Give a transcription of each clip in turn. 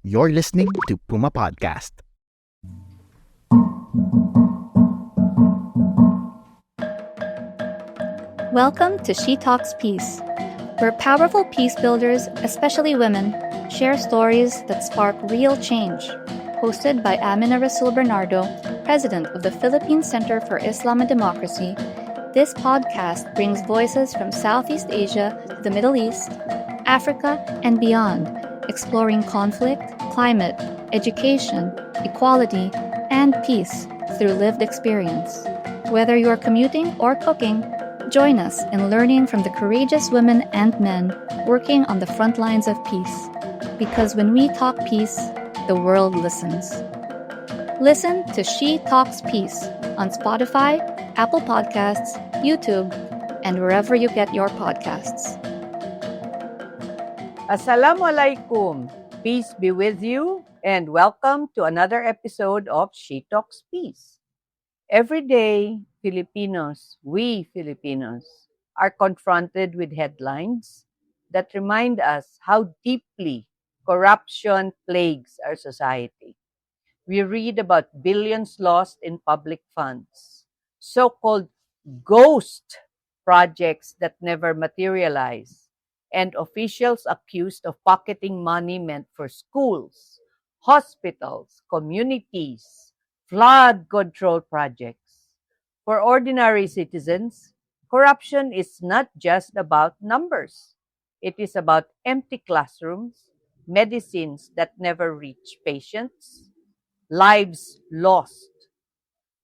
You're listening to Puma Podcast. Welcome to She Talks Peace, where powerful peace builders, especially women, share stories that spark real change. Hosted by Amina Rasul Bernardo, President of the Philippine Center for Islam and Democracy, this podcast brings voices from Southeast Asia to the Middle East, Africa, and beyond, exploring conflict, climate, education, equality, and peace through lived experience. Whether you're commuting or cooking, join us in learning from the courageous women and men working on the front lines of peace. Because when we talk peace, the world listens. Listen to She Talks Peace on Spotify, Apple Podcasts, YouTube, and wherever you get your podcasts. Assalamualaikum. Peace be with you, and welcome to another episode of She Talks Peace. Every day, we Filipinos, are confronted with headlines that remind us how deeply corruption plagues our society. We read about billions lost in public funds, so-called ghost projects that never materialize, and officials accused of pocketing money meant for schools, hospitals, communities, flood control projects. For ordinary citizens, corruption is not just about numbers. It is about empty classrooms, medicines that never reach patients, lives lost,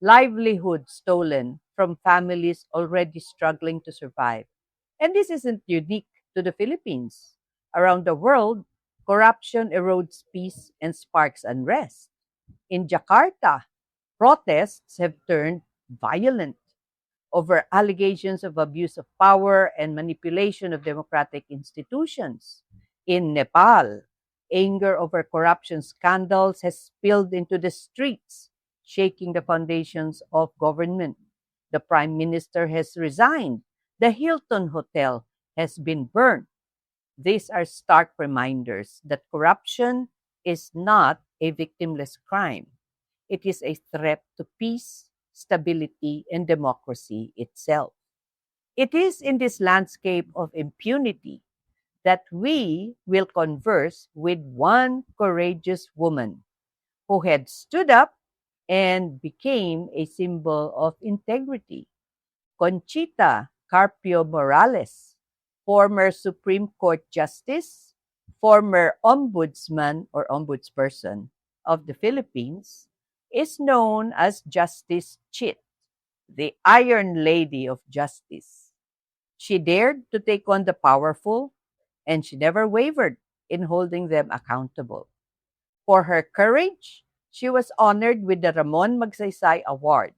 livelihood stolen from families already struggling to survive. And this isn't unique to the Philippines. Around the world, corruption erodes peace and sparks unrest. In Jakarta, protests have turned violent over allegations of abuse of power and manipulation of democratic institutions. In Nepal, anger over corruption scandals has spilled into the streets, shaking the foundations of government. The Prime Minister has resigned. The Hilton Hotel has been burned. These are stark reminders that corruption is not a victimless crime. It is a threat to peace, stability, and democracy itself. It is in this landscape of impunity that we will converse with one courageous woman who had stood up and became a symbol of integrity. Conchita Carpio-Morales, former Supreme Court Justice, former Ombudsman or Ombudsperson of the Philippines, is known as Justice Chit, the Iron Lady of Justice. She dared to take on the powerful, and she never wavered in holding them accountable. For her courage, she was honored with the Ramon Magsaysay Award,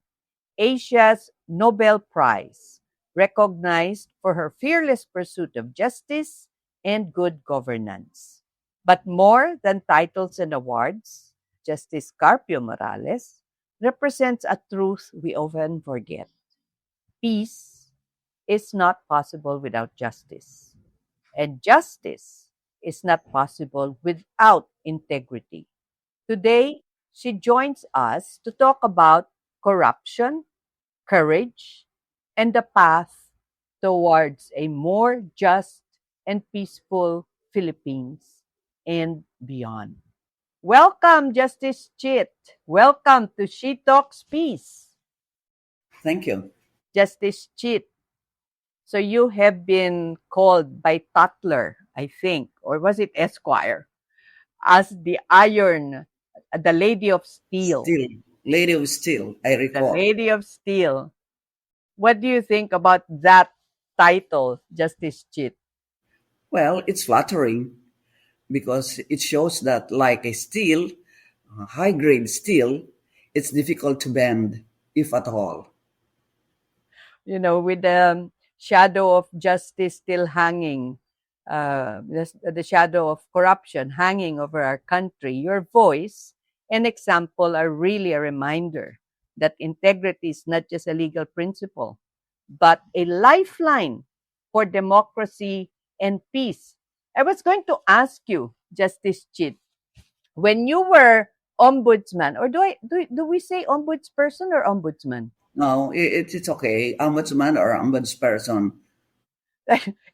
Asia's Nobel Prize, recognized for her fearless pursuit of justice and good governance. But more than titles and awards, Justice Carpio-Morales represents a truth we often forget. Peace is not possible without justice, and justice is not possible without integrity. Today, she joins us to talk about corruption, courage, and the path towards a more just and peaceful Philippines and beyond. Welcome, Justice Chit. Welcome to She Talks Peace. Thank you. Justice Chit, so you have been called by Tutler, I think, or was it Esquire, as the Lady of Steel. Still, Lady of Steel, I The recall. Lady of Steel. What do you think about that title, Justice Chit? Well, it's flattering because it shows that, like a steel, high grade steel, it's difficult to bend, if at all. With the shadow of justice still hanging, the shadow of corruption hanging over our country, your voice and example are really a reminder that integrity is not just a legal principle, but a lifeline for democracy and peace. I was going to ask you, Justice Chit, When you were ombudsman, or do we say ombudsperson or ombudsman? No, it's okay. Ombudsman or ombudsperson.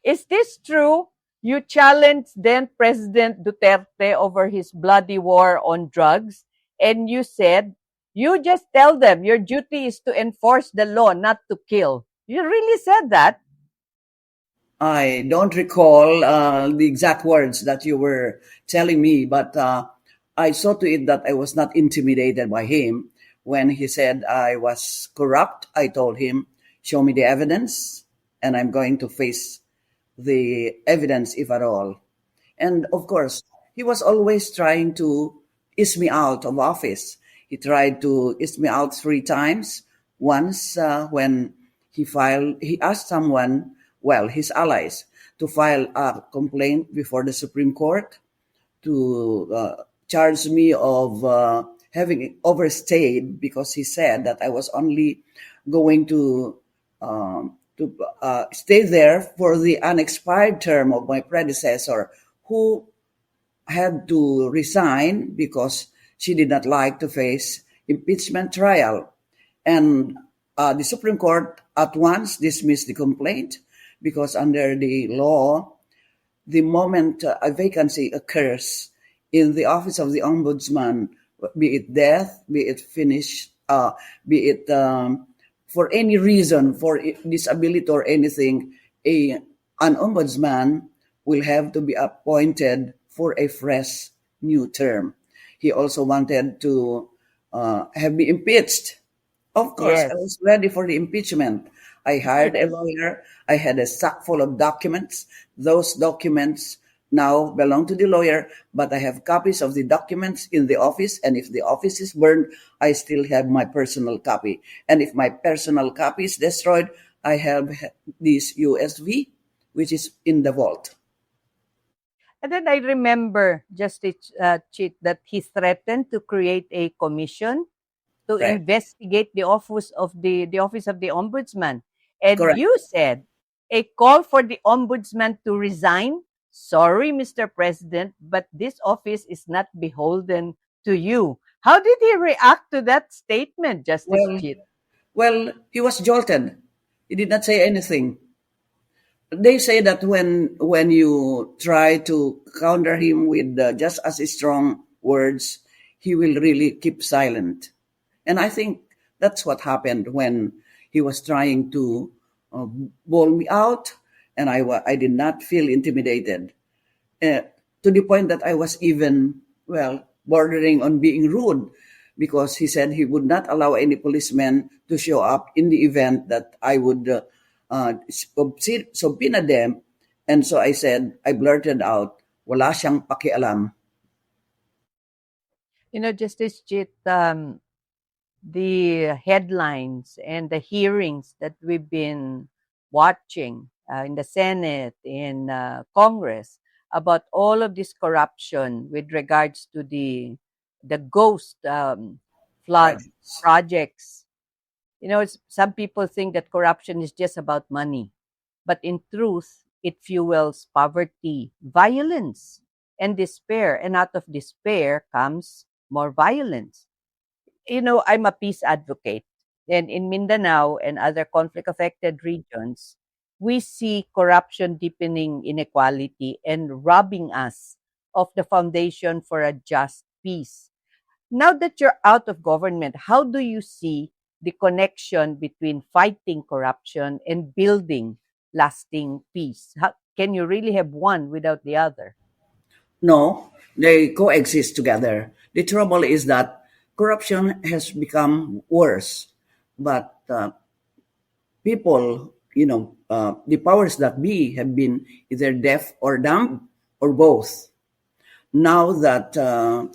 Is this true? You challenged then President Duterte over his bloody war on drugs, and you said, you just tell them your duty is to enforce the law, not to kill. You really said that? I don't recall the exact words that you were telling me, but I saw to it that I was not intimidated by him. When he said I was corrupt, I told him, show me the evidence, and I'm going to face the evidence, if at all. And of course, he was always trying to ease me out of office. He tried to ease me out 3 times. Once when he asked someone, well, his allies, to file a complaint before the Supreme Court to charge me of having overstayed, because he said that I was only going to stay there for the unexpired term of my predecessor, who had to resign because she did not like to face impeachment trial. And the Supreme Court at once dismissed the complaint, because under the law, the moment a vacancy occurs in the office of the ombudsman, be it death, be it finish, be it for any reason, for disability or anything, an ombudsman will have to be appointed for a fresh new term. He also wanted to have me impeached. Of course, I Yes. was ready for the impeachment. I hired a lawyer. I had a sack full of documents. Those documents now belong to the lawyer, but I have copies of the documents in the office. And if the office is burned, I still have my personal copy. And if my personal copy is destroyed, I have this USB, which is in the vault. And then I remember Justice Chit that he threatened to create a commission to Right. investigate the office of the ombudsman. And Correct. you said a call for the ombudsman to resign. Sorry, Mr. President, but this office is not beholden to you. How did he react to that statement, Justice Well, Chit? he was jolted. He did not say anything. They say that when you try to counter him with just as strong words, he will really keep silent. And I think that's what happened when he was trying to uh, bawl me out, and I did not feel intimidated, uh, to the point that I was even, well, bordering on being rude, because he said he would not allow any policeman to show up in the event that I would subpoena them. And so I blurted out, wala siyang pakialam. Justice Chit, the headlines and the hearings that we've been watching in the Senate, in Congress, about all of this corruption with regards to the ghost flood Projects. projects. Some people think that corruption is just about money, but in truth, it fuels poverty, violence, and despair. And out of despair comes more violence. I'm a peace advocate. And in Mindanao and other conflict affected regions, we see corruption deepening inequality and robbing us of the foundation for a just peace. Now that you're out of government, how do you see the connection between fighting corruption and building lasting peace? Can you really have one without the other? No, they coexist together. The trouble is that corruption has become worse, but people, the powers that be have been either deaf or dumb or both. Now that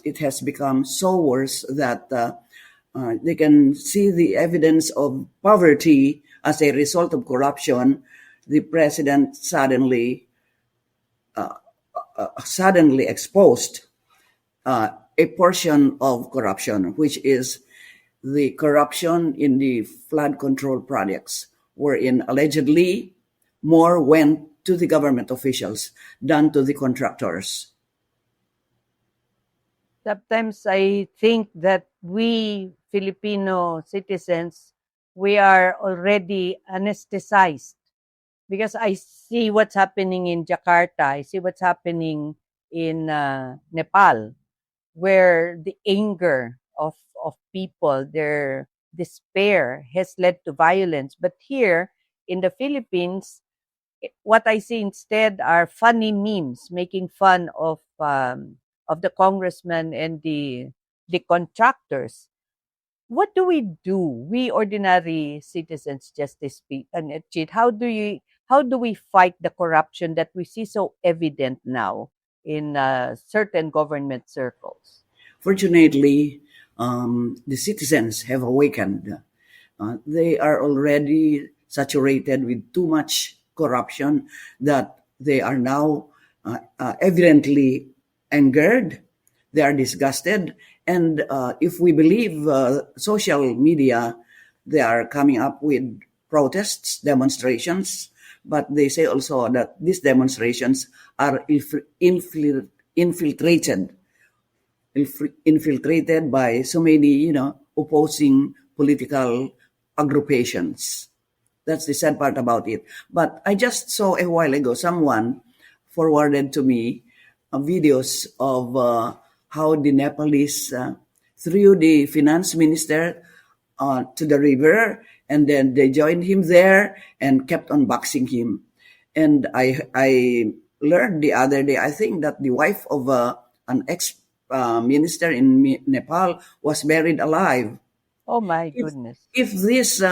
it has become so worse that they can see the evidence of poverty as a result of corruption, the president suddenly exposed a portion of corruption, which is the corruption in the flood control projects, wherein allegedly more went to the government officials than to the contractors. Sometimes I think that we Filipino citizens, we are already anesthetized because I see what's happening in Jakarta. I see what's happening in Nepal, where the anger of people, their despair has led to violence. But here in the Philippines, what I see instead are funny memes making fun of the congressman and the contractors. What do we do? We ordinary citizens, Justice and Chit, how do we fight the corruption that we see so evident now in certain government circles? Fortunately, the citizens have awakened. They are already saturated with too much corruption that they are now evidently angered. They are disgusted. And if we believe social media, they are coming up with protests, demonstrations, but they say also that these demonstrations are infiltrated infiltrated by so many, opposing political agrupations. That's the sad part about it. But I just saw a while ago someone forwarded to me videos of how the Nepalese threw the finance minister to the river, and then they joined him there and kept on boxing him. And I learned the other day, I think that the wife of an ex minister in Nepal was buried alive. Oh my If, goodness. if these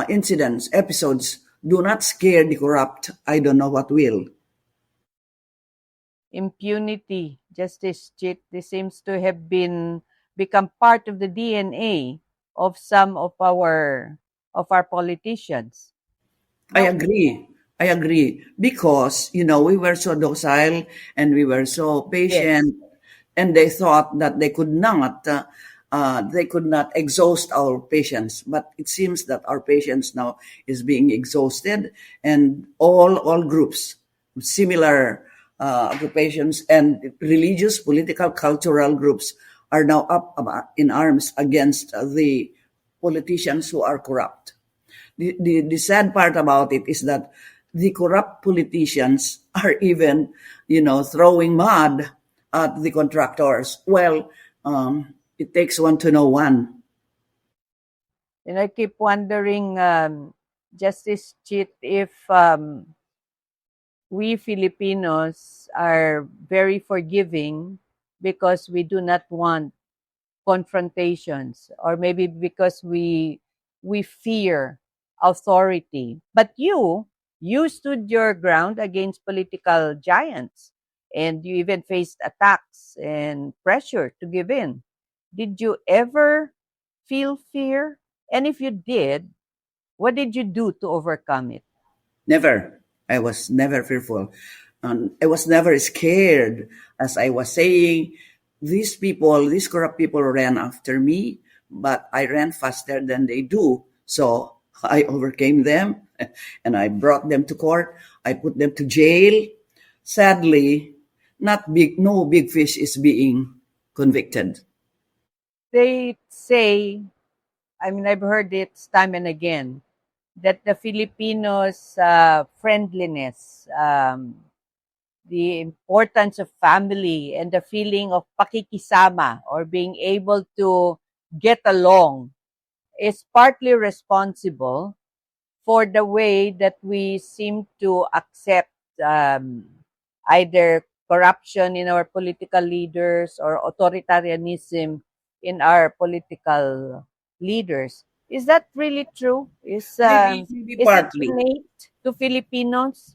incidents, episodes, do not scare the corrupt, I don't know what will. Impunity, Justice Chit, this seems to have become part of the DNA of some of our politicians. I Now, agree. I agree. Because, we were so docile and we were so yes, patient, and they thought that they could not exhaust our patience. But it seems that our patience now is being exhausted, and all groups, similar occupations and religious, political, cultural groups are now up in arms against the politicians who are corrupt. The sad part about it is that the corrupt politicians are even, throwing mud at the contractors. Well, it takes one to know one. and I keep wondering, Justice Chit, if we Filipinos are very forgiving because we do not want confrontations, or maybe because we fear authority. But you stood your ground against political giants, and you even faced attacks and pressure to give in. Did you ever feel fear? And if you did, what did you do to overcome it? Never. I was never fearful. I was never scared. As I was saying, these corrupt people ran after me, but I ran faster than they do. So I overcame them and I brought them to court. I put them to jail. Sadly, no big fish is being convicted. They say, I mean, I've heard it time and again, that the Filipinos' friendliness, the importance of family, and the feeling of pakikisama, or being able to get along, is partly responsible for the way that we seem to accept either corruption in our political leaders or authoritarianism in our political leaders. Is that really true? Maybe Is it partly. innate to Filipinos?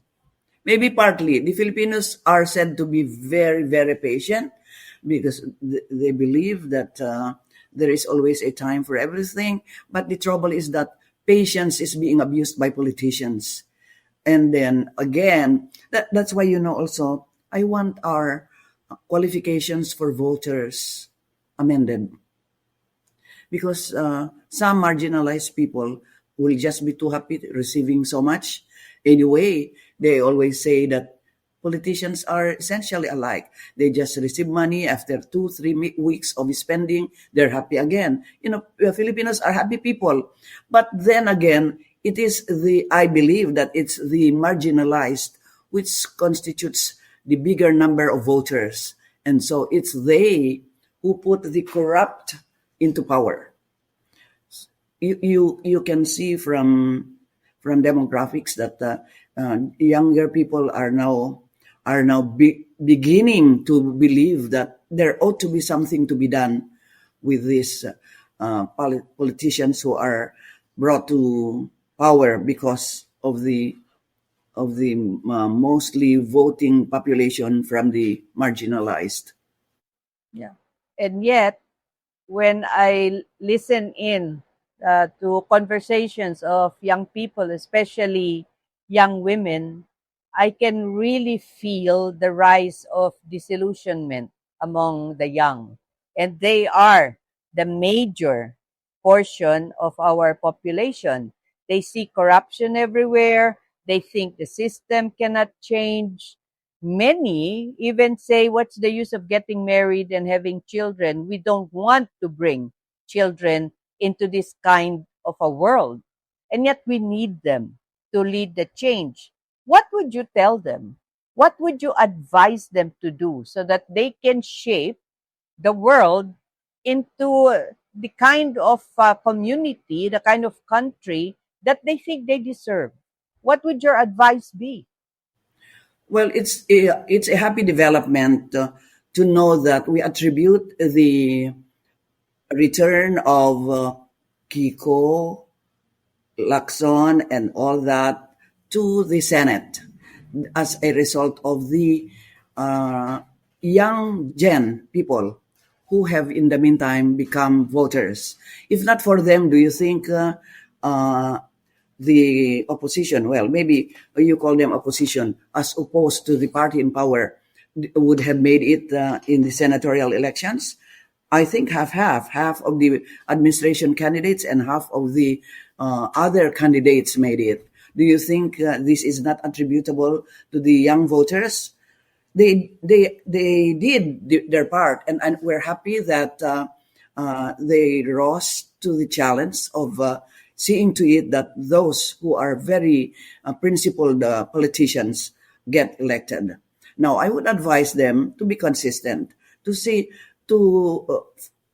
Maybe partly. The Filipinos are said to be very, very patient because they believe that there is always a time for everything. But the trouble is that patience is being abused by politicians. And then again, that's why, also, I want our qualifications for voters amended, because some marginalized people will just be too happy receiving so much. Anyway, they always say that politicians are essentially alike. They just receive money after 2, 3 weeks of spending. They're happy again. Filipinos are happy people. But then again, I believe that it's the marginalized which constitutes the bigger number of voters. And so it's they who put the corrupt into power. You can see from demographics that younger people are now beginning to believe that there ought to be something to be done with these politicians who are brought to power because of the mostly voting population from the marginalized. Yeah. And yet, when I listen in to conversations of young people, especially young women, I can really feel the rise of disillusionment among the young. And they are the major portion of our population. They see corruption everywhere. They think the system cannot change. Many even say, what's the use of getting married and having children? We don't want to bring children into this kind of a world. And yet we need them to lead the change. What would you tell them? What would you advise them to do so that they can shape the world into the kind of community, the kind of country that they think they deserve? What would your advice be? Well, it's a happy development to know that we attribute the return of Kiko, Lacson, and all that to the Senate as a result of the young gen people who have in the meantime become voters. If not for them, do you think the opposition, well, maybe you call them opposition, as opposed to the party in power, would have made it in the senatorial elections? I think half of the administration candidates and half of the other candidates made it. Do you think this is not attributable to the young voters? They did their part, and we're happy that they rose to the challenge of seeing to it that those who are very principled politicians get elected. Now, I would advise them to be consistent, to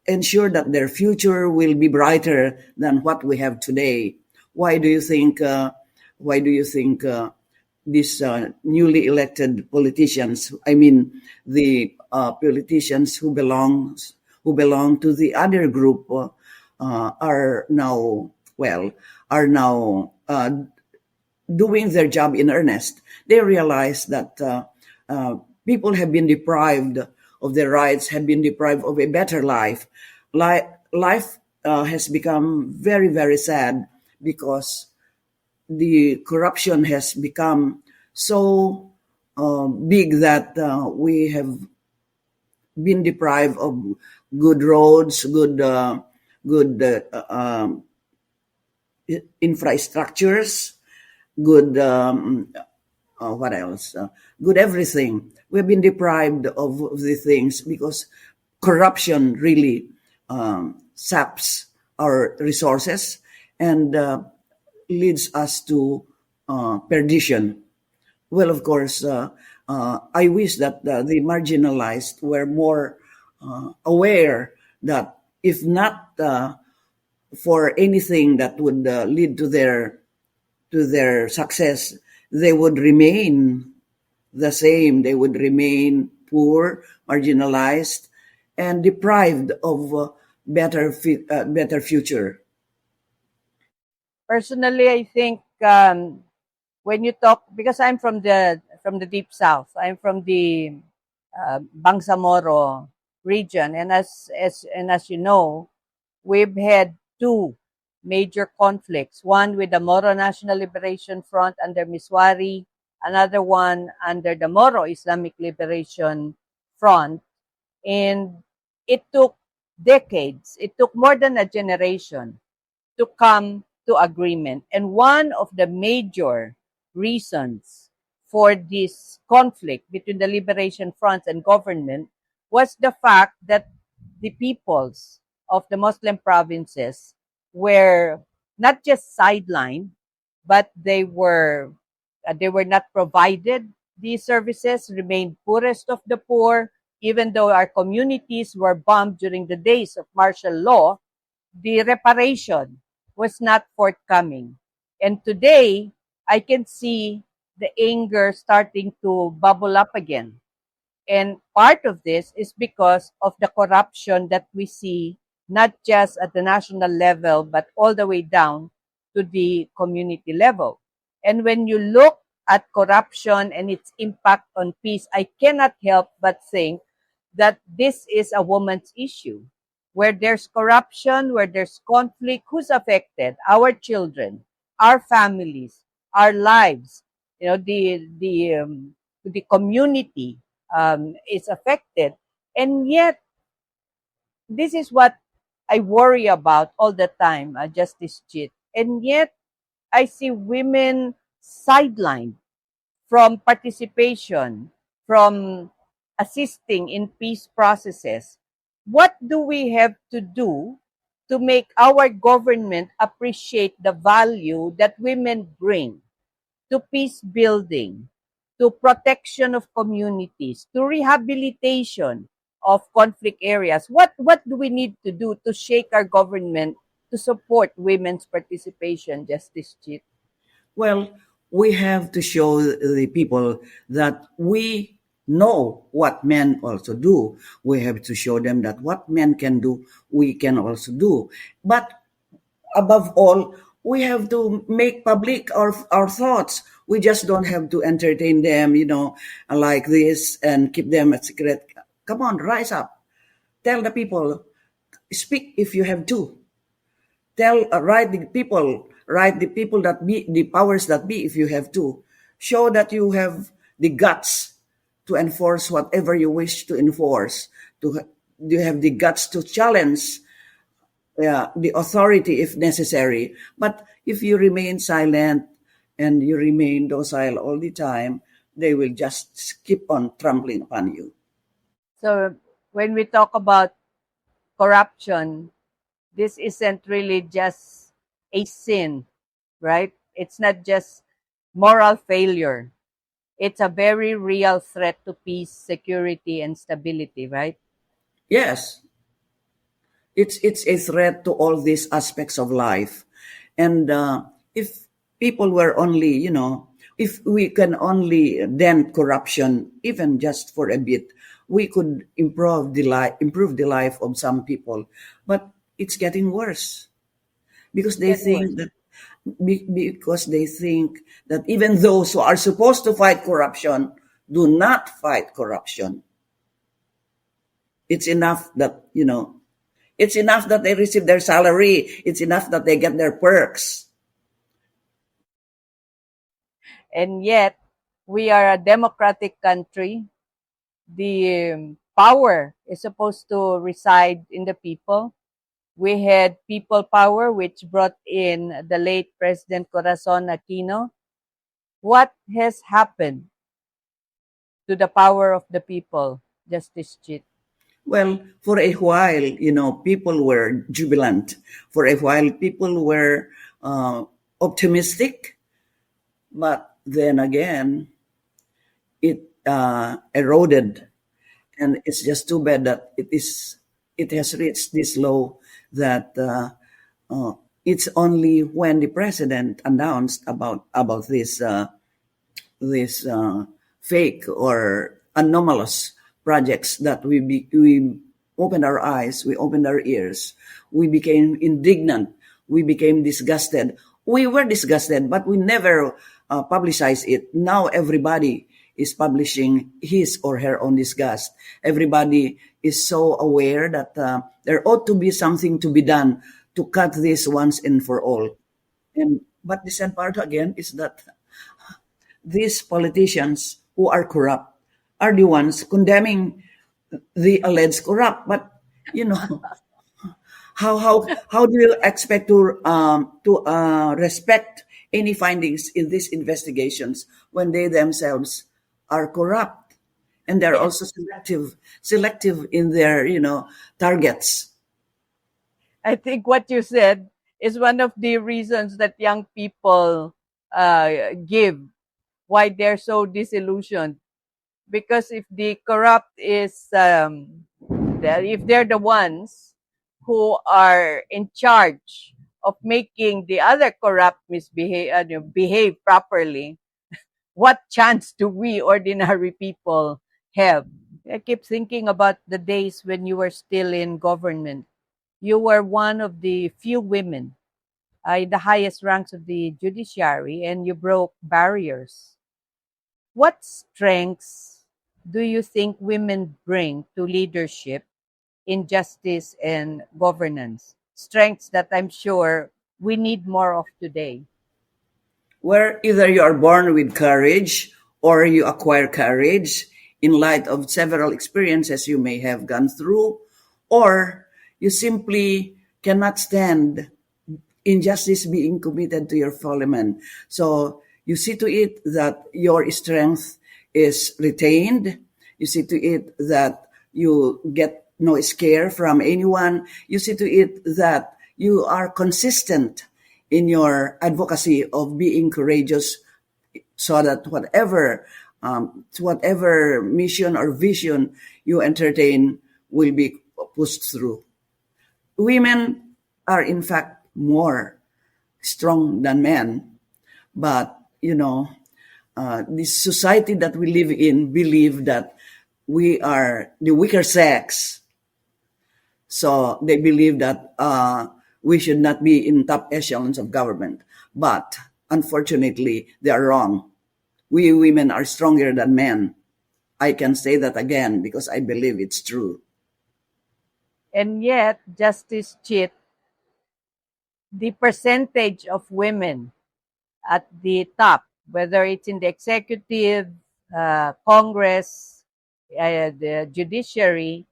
ensure that their future will be brighter than what we have today. Why do you think? These newly elected politicians, I mean the politicians who belong to the other group, are now doing their job in earnest? They realize that people have been deprived of their rights, have been deprived of a better life. Life has become very, very sad because the corruption has become so big that we have been deprived of good roads, good infrastructures, good what else? Good everything. We've been deprived of the things because corruption really saps our resources and leads us to perdition. Well, of course, I wish that the marginalized were more aware that if not for anything that would lead to their success, they would remain the same. They would remain poor, marginalized, and deprived of better future. Personally, I think when you talk, because I'm from the deep south, I'm from the Bangsamoro region, and as you know, we've had two major conflicts. One with the Moro National Liberation Front under Miswari, another one under the Moro Islamic Liberation Front, and it took decades. It took more than a generation to come to agreement. And one of the major reasons for this conflict between the liberation fronts and government was the fact that the peoples of the Muslim provinces were not just sidelined, but they were not provided these services, remained poorest of the poor, even though our communities were bombed during the days of martial law. The reparation was not forthcoming. And today, I can see the anger starting to bubble up again. And part of this is because of the corruption that we see, not just at the national level, but all the way down to the community level. And when you look at corruption and its impact on peace, I cannot help but think that this is a woman's issue. Where there's corruption, where there's conflict, who's affected? Our children, our families, our lives. The community is affected, and yet this is what I worry about all the time, Justice Chit. And yet I see women sidelined from participation, from assisting in peace processes. What do we have to do to make our government appreciate the value that women bring to peace building, to protection of communities, to rehabilitation of conflict areas? What do we need to do to shake our government to support women's participation, Justice Chit? Well, we have to show the people that we know what men also do. We have to show them that what men can do, we can also do. But above all, we have to make public our thoughts. We just don't have to entertain them, like this and keep them a secret. Come on, rise up. Tell the people, speak if you have to. Write the people that be, the powers that be, if you have to. Show that you have the guts to enforce whatever you wish to enforce. You have the guts to challenge the authority if necessary. But if you remain silent and you remain docile all the time, they will just keep on trampling upon you. So when we talk about corruption, this isn't really just a sin, right? It's not just moral failure. It's a very real threat to peace, security, and stability, right? Yes, it's a threat to all these aspects of life. And if people were only, if we can only dent corruption, even just for a bit, we could improve the life of some people. But it's getting worse because they think that even those who are supposed to fight corruption do not fight corruption. It's enough that, it's enough that they receive their salary. It's enough that they get their perks. And yet, we are a democratic country. The power is supposed to reside in the people. We had people power, which brought in the late President Corazon Aquino. What has happened to the power of the people, Justice Chit? Well, for a while, people were jubilant. For a while, people were optimistic. But then again, it eroded. And it's just too bad that it has reached this low that it's only when the president announced about this fake or anomalous projects that we opened our eyes, we opened our ears, we became indignant, we became disgusted. We were disgusted, but we never publicized it. Now everybody is publishing his or her own disgust. Everybody is so aware that there ought to be something to be done to cut this once and for all. But the sad part again is that these politicians who are corrupt are the ones condemning the alleged corrupt. But how do you expect to respect any findings in these investigations when they themselves are corrupt, and they're Yes. also selective in their targets. I think what you said is one of the reasons that young people give why they're so disillusioned. Because if the corrupt is, if they're the ones who are in charge of making the other corrupt behave properly, what chance do we ordinary people have? I keep thinking about the days when you were still in government. You were one of the few women in the highest ranks of the judiciary, and you broke barriers. What strengths do you think women bring to leadership in justice and governance? Strengths that I'm sure we need more of today. Where either you are born with courage or you acquire courage in light of several experiences you may have gone through, or you simply cannot stand injustice being committed to your fellow man. So you see to it that your strength is retained. You see to it that you get no scare from anyone. You see to it that you are consistent in your advocacy of being courageous, so that whatever mission or vision you entertain will be pushed through. Women are in fact more strong than men, but this society that we live in believe that we are the weaker sex, so they believe that we should not be in top echelons of government. But unfortunately, they are wrong. We women are stronger than men. I can say that again because I believe it's true. And yet, Justice Chit, the percentage of women at the top, whether it's in the executive, Congress, the judiciary,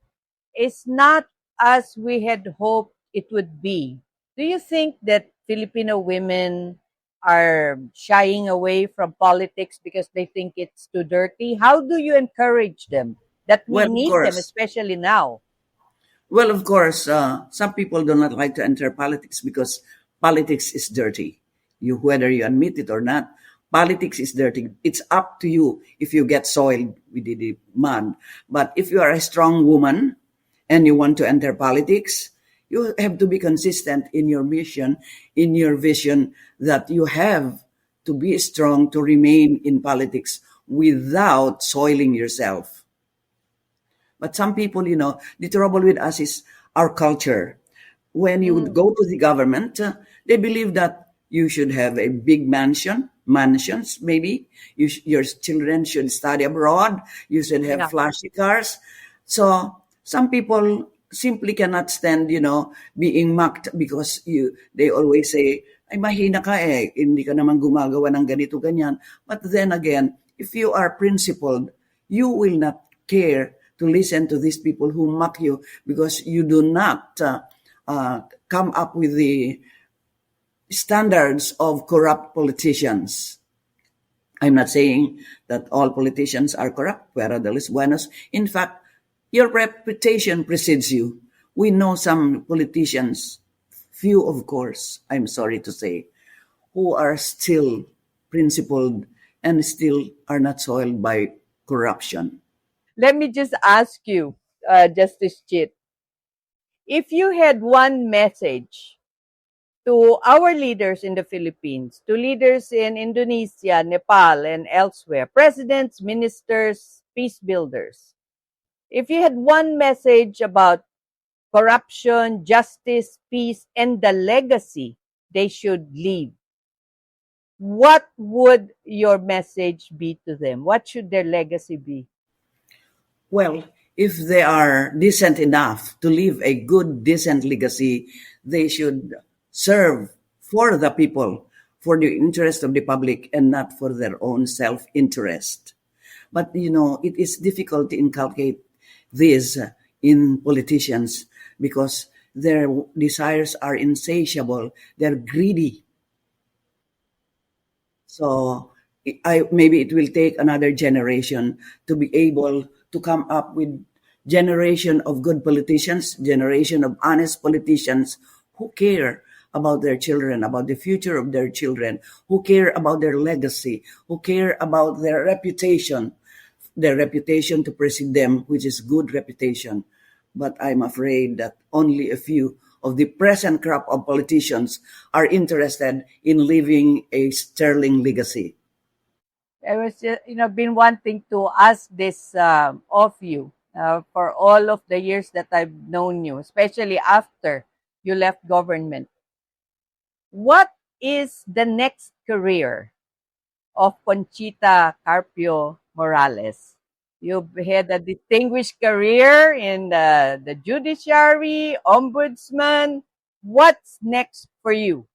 is not as we had hoped it would be. Do you think that Filipino women are shying away from politics because they think it's too dirty? How do you encourage them that we Well, of need them, course. especially now? Well, of course, some people do not like to enter politics because politics is dirty. Whether you admit it or not, politics is dirty. It's up to you if you get soiled with the mud. But if you are a strong woman and you want to enter politics, you have to be consistent in your mission, in your vision, that you have to be strong to remain in politics without soiling yourself. But some people, the trouble with us is our culture. When you would Mm, go to the government, they believe that you should have a big mansions maybe. Your children should study abroad. You should have yeah. flashy cars. So some people simply cannot stand, being mocked because they always say, ay mahina ka hindi ka naman gumagawa ng ganito, ganyan. But then again, if you are principled, you will not care to listen to these people who mock you because you do not come up with the standards of corrupt politicians. I'm not saying that all politicians are corrupt, fuera de los buenos. In fact, your reputation precedes you. We know some politicians, few of course, I'm sorry to say, who are still principled and still are not soiled by corruption. Let me just ask you, Justice Chit, if you had one message to our leaders in the Philippines, to leaders in Indonesia, Nepal, and elsewhere, presidents, ministers, peace builders, if you had one message about corruption, justice, peace, and the legacy they should leave, what would your message be to them? What should their legacy be? Well, if they are decent enough to leave a good, decent legacy, they should serve for the people, for the interest of the public, and not for their own self interest. But, it is difficult to inculcate this in politicians because their desires are insatiable, they're greedy. So maybe it will take another generation to be able to come up with generation of good politicians, generation of honest politicians who care about their children, about the future of their children, who care about their legacy, who care about their reputation to precede them, which is good reputation. But I'm afraid that only a few of the present crop of politicians are interested in leaving a sterling legacy. I was just, been wanting to ask this of you for all of the years that I've known you, especially after you left government. What is the next career of Conchita Carpio-Morales? You've had a distinguished career in the judiciary, ombudsman. What's next for you?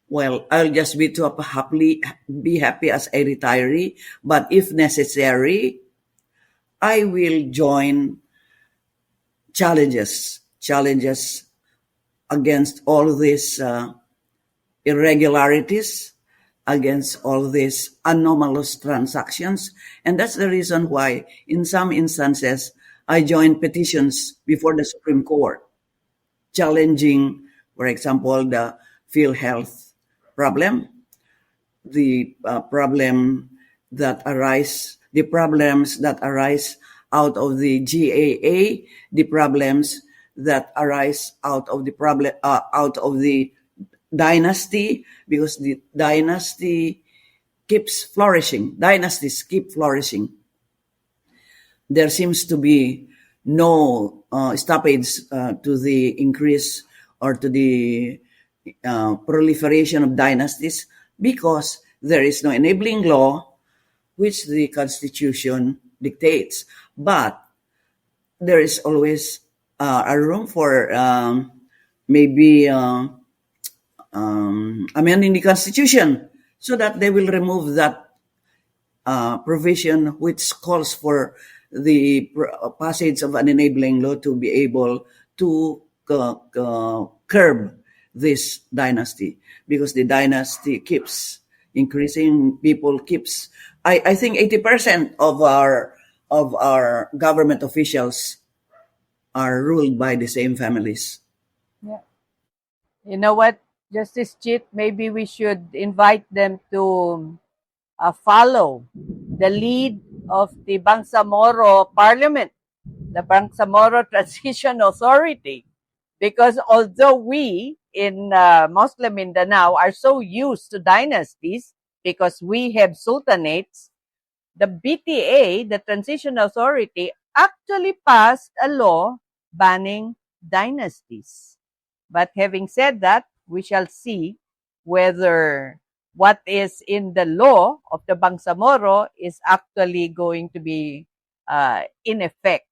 Well, I'll just be happy as a retiree, but if necessary, I will join challenges against all these irregularities, against all these anomalous transactions. And that's the reason why, in some instances, I joined petitions before the Supreme Court, challenging, for example, the PhilHealth problem, the the problems that arise out of the GAA, the problems that arise out of the dynasty, because the dynasty keeps flourishing. Dynasties keep flourishing. There seems to be no stoppage to the increase or to the proliferation of dynasties, because there is no enabling law which the Constitution dictates. But there is always a room for maybe amending the Constitution so that they will remove that provision which calls for the passage of an enabling law to be able to curb this dynasty, because the dynasty keeps increasing. People keeps. I think 80% of our government officials are ruled by the same families. Yeah. You know what, Justice Chit, maybe we should invite them to follow the lead of the Bangsamoro Parliament, the Bangsamoro Transition Authority, because although we in Muslim Mindanao are so used to dynasties because we have sultanates, the BTA, the Transition Authority, actually passed a law banning dynasties. But having said that, we shall see whether what is in the law of the Bangsamoro is actually going to be in effect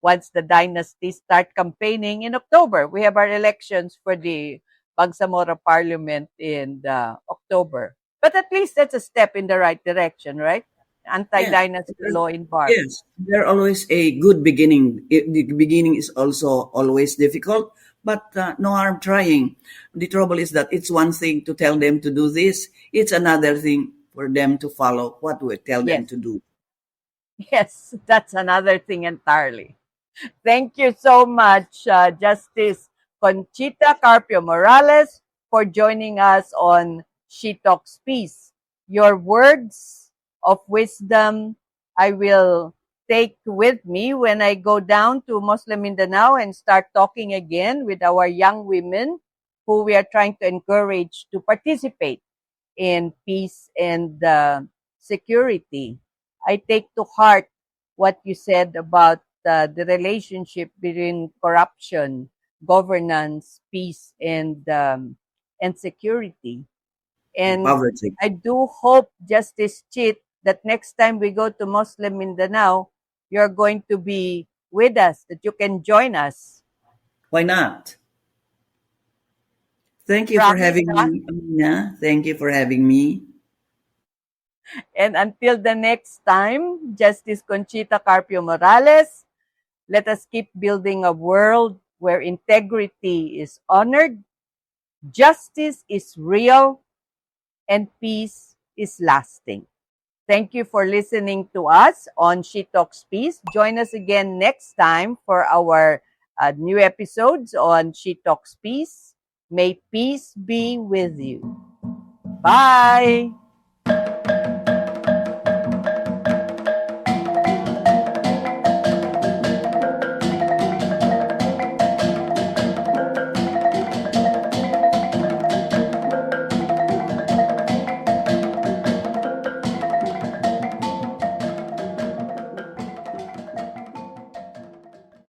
once the dynasties start campaigning in October. We have our elections for the Bangsamoro Parliament in October. But at least that's a step in the right direction, right? Anti-dynasty law in BARC. Yes, there always a good beginning. The beginning is also always difficult, but no harm trying. The trouble is that it's one thing to tell them to do this. It's another thing for them to follow what we tell them to do. Yes, that's another thing entirely. Thank you so much, Justice Conchita Carpio-Morales, for joining us on She Talks Peace. Your words of wisdom I will take with me when I go down to Muslim Mindanao and start talking again with our young women who we are trying to encourage to participate in peace and security. I take to heart what you said about the relationship between corruption, governance, peace, and security. And Poverty. I do hope, Justice Chit, that next time we go to Muslim Mindanao, you're going to be with us, that you can join us. Why not? Thank you for having me, Amina. Thank you for having me. And until the next time, Justice Conchita Carpio-Morales, let us keep building a world where integrity is honored, justice is real, and peace is lasting. Thank you for listening to us on She Talks Peace. Join us again next time for our new episodes on She Talks Peace. May peace be with you. Bye!